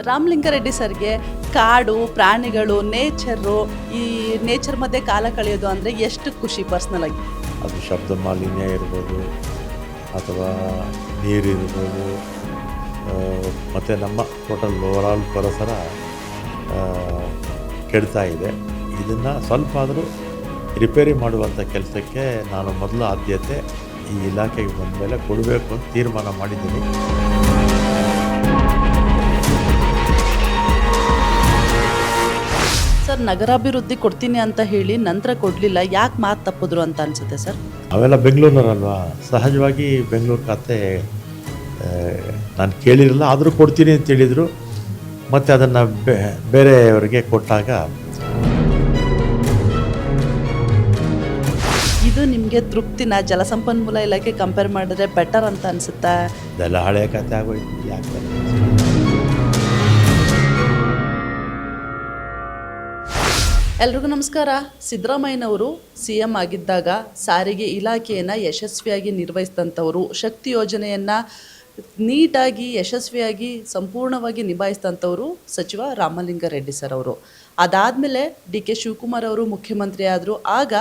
ರಾಮಲಿಂಗಾರೆಡ್ಡಿ ಸರ್ಗೆ ಕಾಡು ಪ್ರಾಣಿಗಳು ನೇಚರು ಈ ನೇಚರ್ ಮಧ್ಯೆ ಕಾಲ ಕಳೆಯೋದು ಅಂದರೆ ಎಷ್ಟು ಖುಷಿ ಪರ್ಸ್ನಲ್ ಆಗಿ? ಅದು ಶಬ್ದ ಮಾಲಿನ್ಯ ಇರ್ಬೋದು ಅಥವಾ ನೀರಿರ್ಬೋದು, ಮತ್ತು ನಮ್ಮ ಟೋಟಲ್ ಓವರಾಲ್ ಪರಿಸರ ಕೆಡ್ತಾ ಇದೆ. ಇದನ್ನು ಸ್ವಲ್ಪ ಆದರೂ ರಿಪೇರಿ ಮಾಡುವಂಥ ಕೆಲಸಕ್ಕೆ ನಾನು ಮೊದಲು ಆದ್ಯತೆ ಈ ಇಲಾಖೆಗೆ ಬಂದ ಮೇಲೆ ಕೊಡಬೇಕು ಅಂತ ತೀರ್ಮಾನ ಮಾಡಿದ್ದೀನಿ. ಸರ್, ನಗರಾಭಿವೃದ್ಧಿ ಕೊಡ್ತೀನಿ ಅಂತ ಹೇಳಿ ನಂತರ ಕೊಡಲಿಲ್ಲ, ಯಾಕೆ ಮಾತು ತಪ್ಪಿದ್ರು ಅಂತ ಅನಿಸುತ್ತೆ ಸರ್? ಅವೆಲ್ಲ ಬೆಂಗಳೂರಿನವರಲ್ವಾ, ಸಹಜವಾಗಿ ಬೆಂಗಳೂರು ಖಾತೆ ನಾನು ಕೇಳಿರಲಿಲ್ಲ, ಆದರೂ ಕೊಡ್ತೀನಿ ಅಂತ ಹೇಳಿದರು. ಮತ್ತು ಅದನ್ನು ಬೇರೆಯವರಿಗೆ ಕೊಟ್ಟಾಗ ಇದು ನಿಮಗೆ ತೃಪ್ತಿನ ಜಲಸಂಪನ್ಮೂಲ ಇಲಾಖೆ ಕಂಪೇರ್ ಮಾಡಿದ್ರೆ ಬೆಟರ್ ಅಂತ ಅನಿಸುತ್ತಾ? ಇದೆಲ್ಲ ಹಳೆಯ ಕತೆ ಆಗೋಯ್ತು, ಯಾಕೆ? ಎಲ್ರಿಗೂ ನಮಸ್ಕಾರ. ಸಿದ್ದರಾಮಯ್ಯನವರು CM ಆಗಿದ್ದಾಗ ಸಾರಿಗೆ ಇಲಾಖೆಯನ್ನು ಯಶಸ್ವಿಯಾಗಿ ನಿರ್ವಹಿಸಿದಂಥವರು, ಶಕ್ತಿ ಯೋಜನೆಯನ್ನು ನೀಟಾಗಿ ಯಶಸ್ವಿಯಾಗಿ ಸಂಪೂರ್ಣವಾಗಿ ನಿಭಾಯಿಸಿದಂಥವರು ಸಚಿವ ರಾಮಲಿಂಗಾರೆಡ್ಡಿ ಸರ್ ಅವರು. ಅದಾದಮೇಲೆ DK ಶಿವಕುಮಾರ್ ಅವರು ಮುಖ್ಯಮಂತ್ರಿ ಆದರು. ಆಗ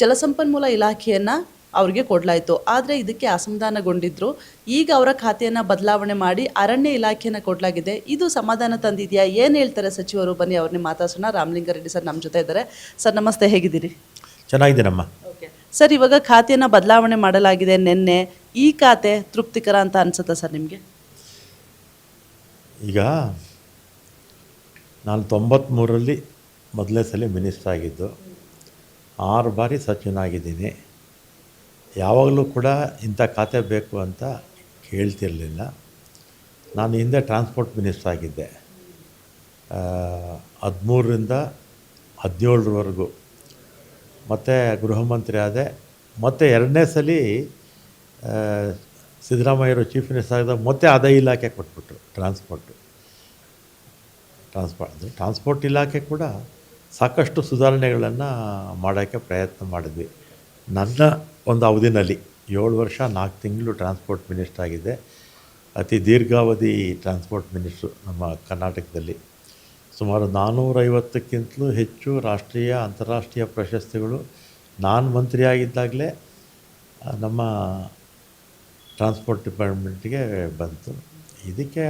ಜಲಸಂಪನ್ಮೂಲ ಇಲಾಖೆಯನ್ನು ಅವ್ರಿಗೆ ಕೊಡಲಾಯಿತು. ಆದರೆ ಇದಕ್ಕೆ ಅಸಮಾಧಾನಗೊಂಡಿದ್ದರು. ಈಗ ಅವರ ಖಾತೆಯನ್ನು ಬದಲಾವಣೆ ಮಾಡಿ ಅರಣ್ಯ ಇಲಾಖೆಯನ್ನು ಕೊಡಲಾಗಿದೆ. ಇದು ಸಮಾಧಾನ ತಂದಿದೆಯಾ? ಏನು ಹೇಳ್ತಾರೆ ಸಚಿವರು? ಬನ್ನಿ ಅವ್ರನ್ನೇ ಮಾತಾಡ್ಸೋಣ. ರಾಮಲಿಂಗಾರೆಡ್ಡಿ ಸರ್ ನಮ್ಮ ಜೊತೆ ಇದ್ದಾರೆ. ಸರ್ ನಮಸ್ತೆ, ಹೇಗಿದ್ದೀರಿ? ಚೆನ್ನಾಗಿದ್ದೀನಮ್ಮ. ಓಕೆ ಸರ್, ಇವಾಗ ಖಾತೆಯನ್ನು ಬದಲಾವಣೆ ಮಾಡಲಾಗಿದೆ ನಿನ್ನೆ. ಈ ಖಾತೆ ತೃಪ್ತಿಕರ ಅಂತ ಅನಿಸುತ್ತಾ ಸರ್ ನಿಮಗೆ? ಈಗ ನಾನು 93ರಲ್ಲಿ ಮೊದಲನೇ ಸಲ ಮಿನಿಸ್ಟರ್ ಆಗಿದ್ದು, 6 ಬಾರಿ ಸಚಿವನಾಗಿದ್ದೀನಿ. ಯಾವಾಗಲೂ ಕೂಡ ಇಂಥ ಖಾತೆ ಬೇಕು ಅಂತ ಕೇಳ್ತಿರಲಿಲ್ಲ. ನಾನು ಹಿಂದೆ ಟ್ರಾನ್ಸ್ಪೋರ್ಟ್ ಮಿನಿಸ್ಟರ್ ಆಗಿದ್ದೆ, 13ರಿಂದ 17ರವರೆಗೂ. ಮತ್ತು ಗೃಹ ಮಂತ್ರಿ ಆದೆ. ಮತ್ತು 2ನೇ ಸಲ ಸಿದ್ದರಾಮಯ್ಯರು ಚೀಫ್ ಮಿನಿಸ್ಟರ್ ಆಗಿದ್ದಾಗ ಮತ್ತೆ ಅದೇ ಇಲಾಖೆ ಕೊಟ್ಬಿಟ್ರು, ಟ್ರಾನ್ಸ್ಪೋರ್ಟ್ ಇಲಾಖೆ ಕೂಡ ಸಾಕಷ್ಟು ಸುಧಾರಣೆಗಳನ್ನು ಮಾಡೋಕ್ಕೆ ಪ್ರಯತ್ನ ಮಾಡಿದ್ವಿ. ನನ್ನ ಒಂದು ಅವಧಿನಲ್ಲಿ 7 ವರ್ಷ 4 ತಿಂಗಳು ಟ್ರಾನ್ಸ್ಪೋರ್ಟ್ ಮಿನಿಸ್ಟರ್ ಆಗಿದ್ದೆ. ಅತಿ ದೀರ್ಘಾವಧಿ ಟ್ರಾನ್ಸ್ಪೋರ್ಟ್ ಮಿನಿಸ್ಟ್ರು ನಮ್ಮ ಕರ್ನಾಟಕದಲ್ಲಿ. ಸುಮಾರು 450ಕ್ಕಿಂತಲೂ ಹೆಚ್ಚು ರಾಷ್ಟ್ರೀಯ ಅಂತಾರಾಷ್ಟ್ರೀಯ ಪ್ರಶಸ್ತಿಗಳು ನಾನು ಮಂತ್ರಿಯಾಗಿದ್ದಾಗಲೇ ನಮ್ಮ ಟ್ರಾನ್ಸ್ಪೋರ್ಟ್ ಡಿಪಾರ್ಟ್ಮೆಂಟ್ಗೆ ಬಂತು. ಇದಕ್ಕೆ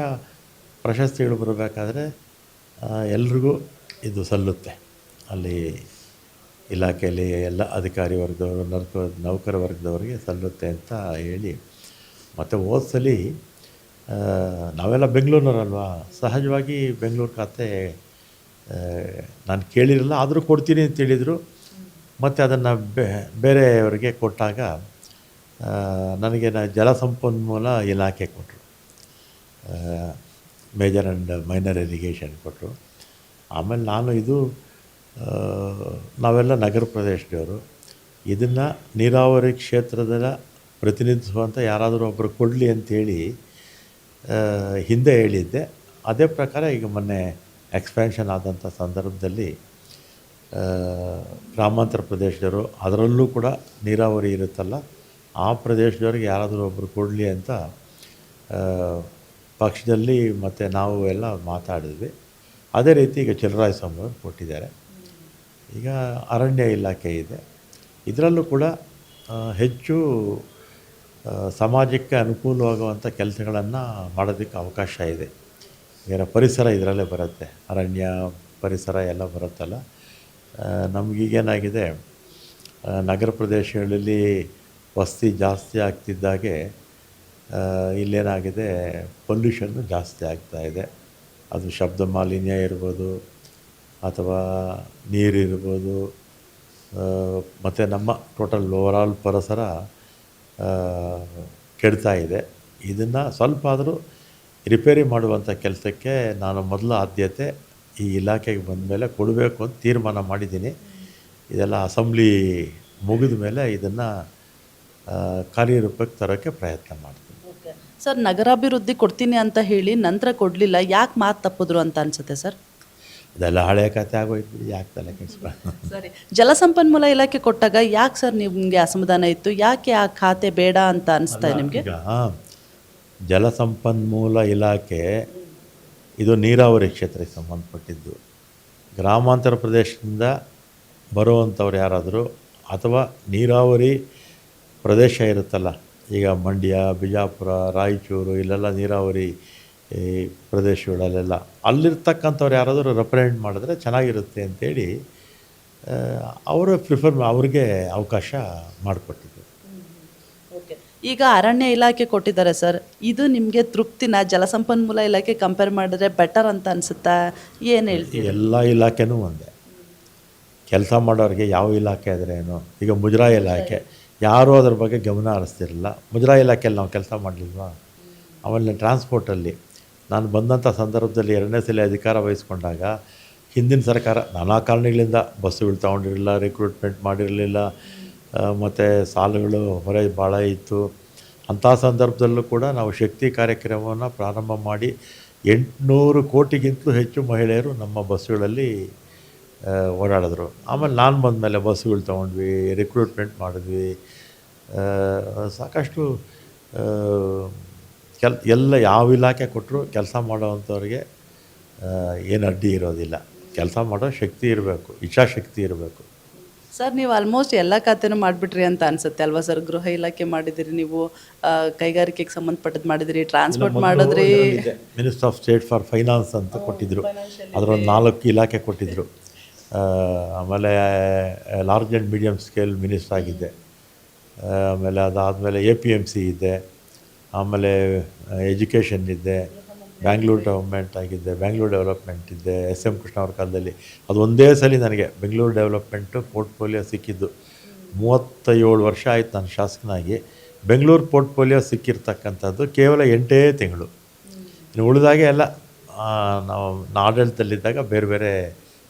ಪ್ರಶಸ್ತಿಗಳು ಬರಬೇಕಾದ್ರೆ ಎಲ್ರಿಗೂ ಇದು ಸಲ್ಲುತ್ತೆ. ಅಲ್ಲಿ ಇಲಾಖೆಯಲ್ಲಿ ಎಲ್ಲ ಅಧಿಕಾರಿ ವರ್ಗದವರು, ನೌಕರ ವರ್ಗದವರಿಗೆ ಸಲ್ಲುತ್ತೆ ಅಂತ ಹೇಳಿ. ಮತ್ತು ಹೋದ ಸಲ ನಾವೆಲ್ಲ ಬೆಂಗಳೂರಿನವರಲ್ವಾ, ಸಹಜವಾಗಿ ಬೆಂಗಳೂರು ಖಾತೆ ನಾನು ಕೇಳಿರಲಿಲ್ಲ, ಆದರೂ ಕೊಡ್ತೀನಿ ಅಂತ ಹೇಳಿದರು. ಮತ್ತು ಅದನ್ನು ಬೇರೆಯವರಿಗೆ ಕೊಟ್ಟಾಗ ನನಗೆ ಜಲಸಂಪನ್ಮೂಲ ಇಲಾಖೆ ಕೊಟ್ಟರು, ಮೇಜರ್ ಆ್ಯಂಡ್ ಮೈನರ್ ಇರಿಗೇಷನ್ ಕೊಟ್ಟರು. ಆಮೇಲೆ ನಾನು ನಾವೆಲ್ಲ ನಗರ ಪ್ರದೇಶದವರು, ಇದನ್ನು ನೀರಾವರಿ ಕ್ಷೇತ್ರದ ಪ್ರತಿನಿಧಿಸುವಂಥ ಯಾರಾದರೂ ಒಬ್ಬರು ಕೊಡಲಿ ಅಂಥೇಳಿ ಹಿಂದೆ ಹೇಳಿದ್ದೆ. ಅದೇ ಪ್ರಕಾರ ಈಗ ಮೊನ್ನೆ ಎಕ್ಸ್ಪ್ಯಾನ್ಷನ್ ಆದಂಥ ಸಂದರ್ಭದಲ್ಲಿ ಗ್ರಾಮಾಂತರ ಪ್ರದೇಶದವರು, ಅದರಲ್ಲೂ ಕೂಡ ನೀರಾವರಿ ಇರುತ್ತಲ್ಲ, ಆ ಪ್ರದೇಶದವ್ರಿಗೆ ಯಾರಾದರೂ ಒಬ್ಬರು ಕೊಡಲಿ ಅಂತ ಪಕ್ಷದಲ್ಲಿ ಮತ್ತು ನಾವು ಎಲ್ಲ ಮಾತಾಡಿದ್ವಿ. ಅದೇ ರೀತಿ ಈಗ ಚಲರಾಯಸ್ವಾಮಿ ಅವರು ಕೊಟ್ಟಿದ್ದಾರೆ. ಈಗ ಅರಣ್ಯ ಇಲಾಖೆ ಇದೆ. ಇದರಲ್ಲೂ ಕೂಡ ಹೆಚ್ಚು ಸಮಾಜಕ್ಕೆ ಅನುಕೂಲವಾಗುವಂಥ ಕೆಲಸಗಳನ್ನು ಮಾಡೋದಕ್ಕೆ ಅವಕಾಶ ಇದೆ. ಈಗ ಪರಿಸರ ಇದರಲ್ಲೇ ಬರುತ್ತೆ, ಅರಣ್ಯ ಪರಿಸರ ಎಲ್ಲ ಬರುತ್ತಲ್ಲ. ನಮಗೀಗೇನಾಗಿದೆ, ನಗರ ಪ್ರದೇಶಗಳಲ್ಲಿ ವಸತಿ ಜಾಸ್ತಿ ಆಗ್ತಿದ್ದಾಗೆ ಇಲ್ಲೇನಾಗಿದೆ, ಪೊಲ್ಯೂಷನ್ನು ಜಾಸ್ತಿ ಆಗ್ತಾಯಿದೆ. ಅದು ಶಬ್ದ ಮಾಲಿನ್ಯ ಇರ್ಬೋದು ಅಥವಾ ನೀರಿರ್ಬೋದು, ಮತ್ತು ನಮ್ಮ ಟೋಟಲ್ ಓವರಾಲ್ ಪರಿಸರ ಕೆಡ್ತಾ ಇದೆ. ಇದನ್ನು ಸ್ವಲ್ಪ ಆದರೂ ರಿಪೇರಿ ಮಾಡುವಂಥ ಕೆಲಸಕ್ಕೆ ನಾನು ಮೊದಲು ಆದ್ಯತೆ ಈ ಇಲಾಖೆಗೆ ಬಂದ ಮೇಲೆ ಕೊಡಬೇಕು ಅಂತ ತೀರ್ಮಾನ ಮಾಡಿದ್ದೀನಿ. ಇದೆಲ್ಲ ಅಸೆಂಬ್ಲಿ ಮುಗಿದ ಮೇಲೆ ಇದನ್ನು ಕಾರ್ಯರೂಪಕ್ಕೆ ತರೋಕ್ಕೆ ಪ್ರಯತ್ನ ಮಾಡ್ತೀನಿ. ಸರ್, ನಗರಾಭಿವೃದ್ಧಿ ಕೊಡ್ತೀನಿ ಅಂತ ಹೇಳಿ ನಂತರ ಕೊಡಲಿಲ್ಲ, ಯಾಕೆ ಮಾತು ತಪ್ಪಿದ್ರು ಅಂತ ಅನಿಸುತ್ತೆ ಸರ್? ಅದೆಲ್ಲ ಹಳೆಯ ಕತೆ ಆಗೋಯ್ತು, ಯಾಕೆ ತಲೆ ಕೆಡಿಸ್ಕೊಳ್ಳೋದು? ಸರಿ, ಜಲಸಂಪನ್ಮೂಲ ಇಲಾಖೆ ಕೊಟ್ಟಾಗ ಯಾಕೆ ಸರ್ ನಿಮಗೆ ಅಸಮಾಧಾನ ಇತ್ತು? ಯಾಕೆ ಆ ಖಾತೆ ಬೇಡ ಅಂತ ಅನಿಸ್ತಾ ನಿಮಗೆ? ಈಗ ಜಲಸಂಪನ್ಮೂಲ ಇಲಾಖೆ ಇದು ನೀರಾವರಿ ಕ್ಷೇತ್ರಕ್ಕೆ ಸಂಬಂಧಪಟ್ಟಿದ್ದು. ಗ್ರಾಮಾಂತರ ಪ್ರದೇಶದಿಂದ ಬರುವಂಥವ್ರು ಯಾರಾದರೂ ಅಥವಾ ನೀರಾವರಿ ಪ್ರದೇಶ ಇರುತ್ತಲ್ಲ, ಈಗ ಮಂಡ್ಯ, ಬಿಜಾಪುರ, ರಾಯಚೂರು ಇಲ್ಲೆಲ್ಲ ನೀರಾವರಿ ಈ ಪ್ರದೇಶಗಳಲ್ಲೆಲ್ಲ ಅಲ್ಲಿರ್ತಕ್ಕಂಥವ್ರು ಯಾರಾದರೂ ರೆಪ್ರೆಸೆಂಟ್ ಮಾಡಿದ್ರೆ ಚೆನ್ನಾಗಿರುತ್ತೆ ಅಂಥೇಳಿ ಅವರು ಅವ್ರಿಗೆ ಅವಕಾಶ ಮಾಡಿಕೊಟ್ಟಿದ್ದು. ಓಕೆ. ಈಗ ಅರಣ್ಯ ಇಲಾಖೆ ಕೊಟ್ಟಿದ್ದಾರೆ ಸರ್, ಇದು ನಿಮಗೆ ತೃಪ್ತಿನ ಜಲಸಂಪನ್ಮೂಲ ಇಲಾಖೆ ಕಂಪೇರ್ ಮಾಡಿದ್ರೆ ಬೆಟರ್ ಅಂತ ಅನಿಸುತ್ತಾ? ಏನು ಹೇಳ್ತೀವಿ? ಎಲ್ಲ ಇಲಾಖೆನೂ ಒಂದೇ. ಕೆಲಸ ಮಾಡೋರಿಗೆ ಯಾವ ಇಲಾಖೆ ಆದರೆ ಏನು, ಈಗ ಮುಜರಾಯಿ ಇಲಾಖೆ ಯಾರೂ ಅದ್ರ ಬಗ್ಗೆ ಗಮನ ಹರಿಸ್ತಿರಲಿಲ್ಲ. ಮುಜರಾಯಿ ಇಲಾಖೆಯಲ್ಲಿ ನಾವು ಕೆಲಸ ಮಾಡಲಿಲ್ವಾ? ಆಮೇಲೆ ಟ್ರಾನ್ಸ್ಪೋರ್ಟಲ್ಲಿ ನಾನು ಬಂದಂಥ ಸಂದರ್ಭದಲ್ಲಿ 2ನೇ ಸಲ ಅಧಿಕಾರ ವಹಿಸ್ಕೊಂಡಾಗ ಹಿಂದಿನ ಸರ್ಕಾರ ನಾನಾ ಕಾರಣಗಳಿಂದ ಬಸ್ಸುಗಳು ತೊಗೊಂಡಿರಲಿಲ್ಲ, ರಿಕ್ರೂಟ್ಮೆಂಟ್ ಮಾಡಿರಲಿಲ್ಲ, ಮತ್ತು ಸಾಲಗಳು ಹೊರೆ ಭಾಳ ಇತ್ತು. ಅಂಥ ಸಂದರ್ಭದಲ್ಲೂ ಕೂಡ ನಾವು ಶಕ್ತಿ ಕಾರ್ಯಕ್ರಮವನ್ನು ಪ್ರಾರಂಭ ಮಾಡಿ 800 ಕೋಟಿಗಿಂತಲೂ ಹೆಚ್ಚು ಮಹಿಳೆಯರು ನಮ್ಮ ಬಸ್ಸುಗಳಲ್ಲಿ ಓಡಾಡಿದ್ರು. ಆಮೇಲೆ ನಾನು ಬಂದಮೇಲೆ ಬಸ್ಸುಗಳು ತೊಗೊಂಡ್ವಿ, ರಿಕ್ರೂಟ್ಮೆಂಟ್ ಮಾಡಿದ್ವಿ. ಸಾಕಷ್ಟು ಎಲ್ಲ ಯಾವ ಇಲಾಖೆ ಕೊಟ್ಟರು ಕೆಲಸ ಮಾಡೋವಂಥವ್ರಿಗೆ ಏನು ಅಡ್ಡಿ ಇರೋದಿಲ್ಲ. ಕೆಲಸ ಮಾಡೋ ಶಕ್ತಿ ಇರಬೇಕು, ಇಚ್ಛಾಶಕ್ತಿ ಇರಬೇಕು. ಸರ್, ನೀವು ಆಲ್ಮೋಸ್ಟ್ ಎಲ್ಲ ಖಾತೆನೂ ಮಾಡಿಬಿಟ್ರಿ ಅಂತ ಅನಿಸುತ್ತೆ ಅಲ್ವಾ ಸರ್? ಗೃಹ ಇಲಾಖೆ ಮಾಡಿದಿರಿ ನೀವು, ಕೈಗಾರಿಕೆಗೆ ಸಂಬಂಧಪಟ್ಟದ್ದು ಮಾಡಿದಿರಿ, ಟ್ರಾನ್ಸ್ಪೋರ್ಟ್ ಮಾಡಿದ್ರಿ, minister of state for finance ಅಂತ ಕೊಟ್ಟಿದ್ದರು, ಅದರೊಂದು 4 ಇಲಾಖೆ ಕೊಟ್ಟಿದ್ದರು. ಆಮೇಲೆ large and medium scale minister ಆಗಿದ್ದೆ. ಆಮೇಲೆ ಅದಾದಮೇಲೆ APMC ಇದ್ದೆ. ಆಮೇಲೆ ಎಜುಕೇಷನ್ ಇದ್ದೆ, ಬ್ಯಾಂಗ್ಳೂರು ಗೌರ್ಮೆಂಟ್ ಆಗಿದ್ದೆ, ಬ್ಯಾಂಗ್ಳೂರು ಡೆವಲಪ್ಮೆಂಟ್ ಇದ್ದೆ. SM ಕೃಷ್ಣ ಅವ್ರ ಕಾಲದಲ್ಲಿ ಅದು ಒಂದೇ ಸಲ ನನಗೆ ಬೆಂಗಳೂರು ಡೆವಲಪ್ಮೆಂಟು ಪೋರ್ಟ್ಫೋಲಿಯೋ ಸಿಕ್ಕಿದ್ದು. 37 ವರ್ಷ ಆಯಿತು ನಾನು ಶಾಸಕನಾಗಿ. ಬೆಂಗಳೂರು ಪೋರ್ಟ್ಫೋಲಿಯೋ ಸಿಕ್ಕಿರ್ತಕ್ಕಂಥದ್ದು ಕೇವಲ 8 ತಿಂಗಳು. ಇನ್ನು ಉಳಿದಾಗೆ ಎಲ್ಲ ನಾವು ಆಡಳಿತದಲ್ಲಿದ್ದಾಗ ಬೇರೆ ಬೇರೆ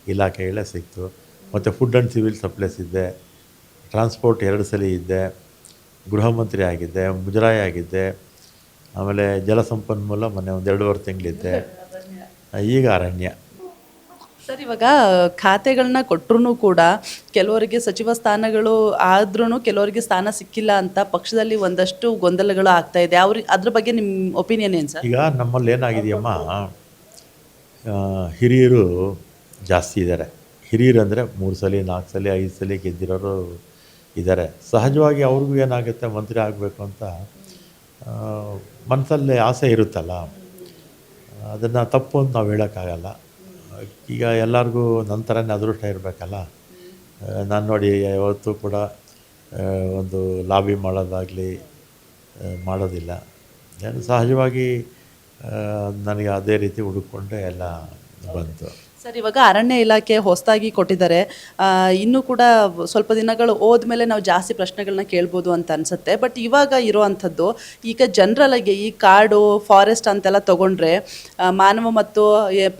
ಇಲಾಖೆಗಳೇ ಸಿಕ್ತು. ಮತ್ತು ಫುಡ್ ಆ್ಯಂಡ್ ಸಿವಿಲ್ ಸಪ್ಲೈಸ್ ಇದ್ದೆ, ಟ್ರಾನ್ಸ್ಪೋರ್ಟ್ 2 ಸಲ ಇದ್ದೆ, ಗೃಹ ಮಂತ್ರಿ ಆಗಿದ್ದೆ, ಮುಜರಾಯಿ ಆಗಿದ್ದೆ. ಆಮೇಲೆ ಜಲಸಂಪನ್ಮೂಲ ಮೊನ್ನೆ 1-2.5 ತಿಂಗಳಿದ್ದೆ. ಈಗ ಅರಣ್ಯ. ಸರ್, ಇವಾಗ ಖಾತೆಗಳನ್ನ ಕೊಟ್ಟರು ಕೂಡ ಕೆಲವರಿಗೆ ಸಚಿವ ಸ್ಥಾನಗಳು ಆದ್ರೂ ಕೆಲವರಿಗೆ ಸ್ಥಾನ ಸಿಕ್ಕಿಲ್ಲ ಅಂತ ಪಕ್ಷದಲ್ಲಿ ಒಂದಷ್ಟು ಗೊಂದಲಗಳು ಆಗ್ತಾ ಇದೆ. ಅದ್ರ ಬಗ್ಗೆ ನಿಮ್ಮ ಒಪಿನಿಯನ್ ಏನು ಸರ್? ಈಗ ನಮ್ಮಲ್ಲಿ ಏನಾಗಿದೆಯಮ್ಮ, ಹಿರಿಯರು ಜಾಸ್ತಿ ಇದ್ದಾರೆ. ಹಿರಿಯರು ಅಂದರೆ 3 ಸಲ 4 ಸಲ 5 ಸಲ ಗೆದ್ದಿರೋರು ಇದ್ದಾರೆ. ಸಹಜವಾಗಿ ಅವ್ರಿಗೂ ಏನಾಗುತ್ತೆ, ಮಂತ್ರಿ ಆಗಬೇಕು ಅಂತ ಮನಸ್ಸಲ್ಲಿ ಆಸೆ ಇರುತ್ತಲ್ಲ, ಅದನ್ನು ತಪ್ಪು ಅಂತ ನಾವು ಹೇಳೋಕ್ಕಾಗಲ್ಲ. ಈಗ ಎಲ್ಲರಿಗೂ ನನ್ನ ಥರನೇ ಅದೃಷ್ಟ ಇರಬೇಕಲ್ಲ. ನಾನು ನೋಡಿ ಯಾವತ್ತೂ ಕೂಡ ಒಂದು ಲಾಬಿ ಮಾಡೋದಾಗಲಿ ಮಾಡೋದಿಲ್ಲ. ಏನು ಸಹಜವಾಗಿ ನನಗೆ ಅದೇ ರೀತಿ ಹುಡುಕೊಂಡೆ ಎಲ್ಲ ಬಂತು. ಸರ್, ಇವಾಗ ಅರಣ್ಯ ಇಲಾಖೆ ಹೊಸದಾಗಿ ಕೊಟ್ಟಿದ್ದಾರೆ. ಇನ್ನೂ ಕೂಡ ಸ್ವಲ್ಪ ದಿನಗಳು ಹೋದ್ಮೇಲೆ ನಾವು ಜಾಸ್ತಿ ಪ್ರಶ್ನೆಗಳನ್ನ ಕೇಳ್ಬೋದು ಅಂತ ಅನಿಸುತ್ತೆ. ಬಟ್ ಇವಾಗ ಇರೋವಂಥದ್ದು, ಈಗ ಜನರಲಾಗಿ ಈ ಕಾಡು ಫಾರೆಸ್ಟ್ ಅಂತೆಲ್ಲ ತೊಗೊಂಡ್ರೆ ಮಾನವ ಮತ್ತು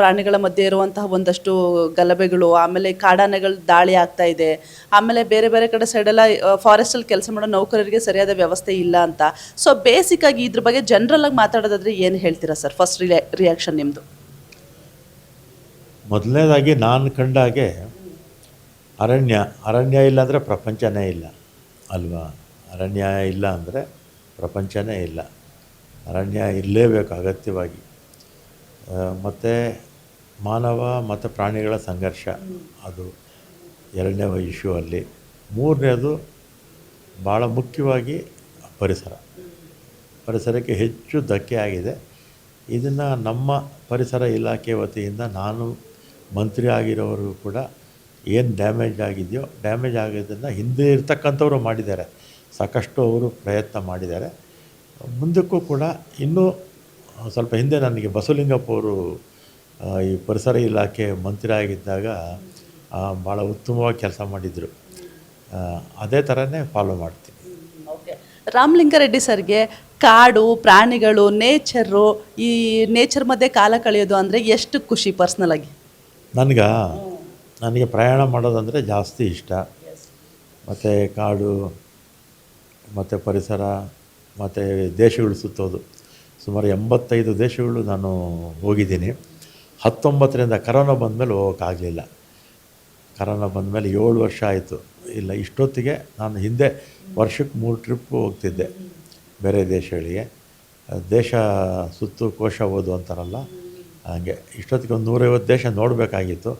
ಪ್ರಾಣಿಗಳ ಮಧ್ಯೆ ಇರುವಂತಹ ಒಂದಷ್ಟು ಗಲಭೆಗಳು, ಆಮೇಲೆ ಕಾಡಾನೆಗಳು ದಾಳಿ ಆಗ್ತಾ ಇದೆ, ಆಮೇಲೆ ಬೇರೆ ಬೇರೆ ಕಡೆ ಸೈಡೆಲ್ಲ ಫಾರೆಸ್ಟಲ್ಲಿ ಕೆಲಸ ಮಾಡೋ ನೌಕರರಿಗೆ ಸರಿಯಾದ ವ್ಯವಸ್ಥೆ ಇಲ್ಲ ಅಂತ. ಸೊ ಬೇಸಿಕ್ಕಾಗಿ ಇದ್ರ ಬಗ್ಗೆ ಜನರಲಾಗಿ ಮಾತಾಡೋದಾದರೆ ಏನು ಹೇಳ್ತೀರಾ ಸರ್? ಫಸ್ಟ್ ರಿಯಾಕ್ಷನ್ ನಿಮ್ಮದು. ಮೊದಲನೇದಾಗಿ ನಾನು ಕಂಡಾಗೆ ಅರಣ್ಯ ಇಲ್ಲ ಅಂದರೆ ಪ್ರಪಂಚನೇ ಇಲ್ಲ ಅಲ್ವಾ? ಅರಣ್ಯ ಇಲ್ಲ ಅಂದರೆ ಪ್ರಪಂಚನೇ ಇಲ್ಲ. ಅರಣ್ಯ ಇರಲೇಬೇಕು ಅಗತ್ಯವಾಗಿ. ಮತ್ತು ಮಾನವ ಮತ್ತು ಪ್ರಾಣಿಗಳ ಸಂಘರ್ಷ, ಅದು 2ನೇ ಇಶ್ಯೂ ಅಲ್ಲಿ. 3ನೇದು ಭಾಳ ಮುಖ್ಯವಾಗಿ ಪರಿಸರಕ್ಕೆ ಹೆಚ್ಚು ಧಕ್ಕೆ ಆಗಿದೆ. ಇದನ್ನು ನಮ್ಮ ಪರಿಸರ ಇಲಾಖೆ ವತಿಯಿಂದ ನಾನು ಮಂತ್ರಿ ಆಗಿರೋರು ಕೂಡ ಏನು ಡ್ಯಾಮೇಜ್ ಆಗಿದೆಯೋ, ಡ್ಯಾಮೇಜ್ ಆಗೋದನ್ನು ಹಿಂದೆ ಇರ್ತಕ್ಕಂಥವ್ರು ಮಾಡಿದ್ದಾರೆ, ಸಾಕಷ್ಟು ಅವರು ಪ್ರಯತ್ನ ಮಾಡಿದ್ದಾರೆ. ಮುಂದಕ್ಕೂ ಕೂಡ ಇನ್ನೂ ಸ್ವಲ್ಪ ಹಿಂದೆ ನನಗೆ ಬಸವಲಿಂಗಪ್ಪ ಅವರು ಈ ಪರಿಸರ ಇಲಾಖೆ ಮಂತ್ರಿ ಆಗಿದ್ದಾಗ ಭಾಳ ಉತ್ತಮವಾಗಿ ಕೆಲಸ ಮಾಡಿದರು. ಅದೇ ಥರನೇ ಫಾಲೋ ಮಾಡ್ತೀನಿ. ಓಕೆ. ರಾಮಲಿಂಗಾರೆಡ್ಡಿ ಸರ್ಗೆ ಕಾಡು, ಪ್ರಾಣಿಗಳು, ನೇಚರು, ಈ ನೇಚರ್ ಮಧ್ಯೆ ಕಾಲ ಕಳೆಯೋದು ಅಂದರೆ ಎಷ್ಟು ಖುಷಿ ಪರ್ಸ್ನಲಾಗಿ? ನನಗೆ ಪ್ರಯಾಣ ಮಾಡೋದಂದರೆ ಜಾಸ್ತಿ ಇಷ್ಟ. ಮತ್ತು ಕಾಡು ಮತ್ತು ಪರಿಸರ ಮತ್ತು ದೇಶಗಳು ಸುತ್ತೋದು. ಸುಮಾರು 85 ದೇಶಗಳು ನಾನು ಹೋಗಿದ್ದೀನಿ. 19ರಿಂದ ಕರೋನಾ ಬಂದಮೇಲೆ ಹೋಗೋಕ್ಕಾಗಲಿಲ್ಲ. ಕರೋನಾ ಬಂದಮೇಲೆ 7 ವರ್ಷ ಆಯಿತು. ಇಲ್ಲ, ಇಷ್ಟೊತ್ತಿಗೆ ನಾನು ಹಿಂದೆ ವರ್ಷಕ್ಕೆ 3 ಟ್ರಿಪ್ ಹೋಗ್ತಿದ್ದೆ ಬೇರೆ ದೇಶಗಳಿಗೆ. ದೇಶ ಸುತ್ತು ಕೋಶ ಓದು ಅಂತಾರಲ್ಲ, ಹಾಗೆ ಇಷ್ಟೊತ್ತಿಗೆ ಒಂದು 150 ದೇಶ ನೋಡಬೇಕಾಗಿತ್ತು.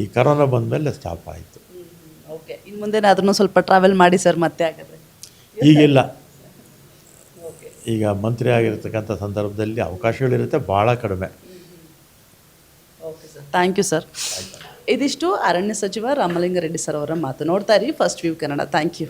ಈ ಕರೋನಾ ಬಂದಮೇಲೆ ಸ್ಟಾಪ್ ಆಯಿತು. ಓಕೆ, ಇನ್ನು ಮುಂದೆನಾದ್ರೂ ಸ್ವಲ್ಪ ಟ್ರಾವೆಲ್ ಮಾಡಿ ಸರ್ ಮತ್ತೆ ಹಾಗಾದರೆ. ಈಗಿಲ್ಲ. ಓಕೆ, ಈಗ ಮಂತ್ರಿ ಆಗಿರ್ತಕ್ಕಂಥ ಸಂದರ್ಭದಲ್ಲಿ ಅವಕಾಶಗಳಿರುತ್ತೆ, ಭಾಳ ಕಡಿಮೆ. Okay sir, thank you sir. ಇದಿಷ್ಟು ಅರಣ್ಯ ಸಚಿವ ರಾಮಲಿಂಗಾರೆಡ್ಡಿ ಸರ್ ಅವರ ಮಾತು. ನೋಡ್ತಾ ಇರಿ first view Kannada. Thank you.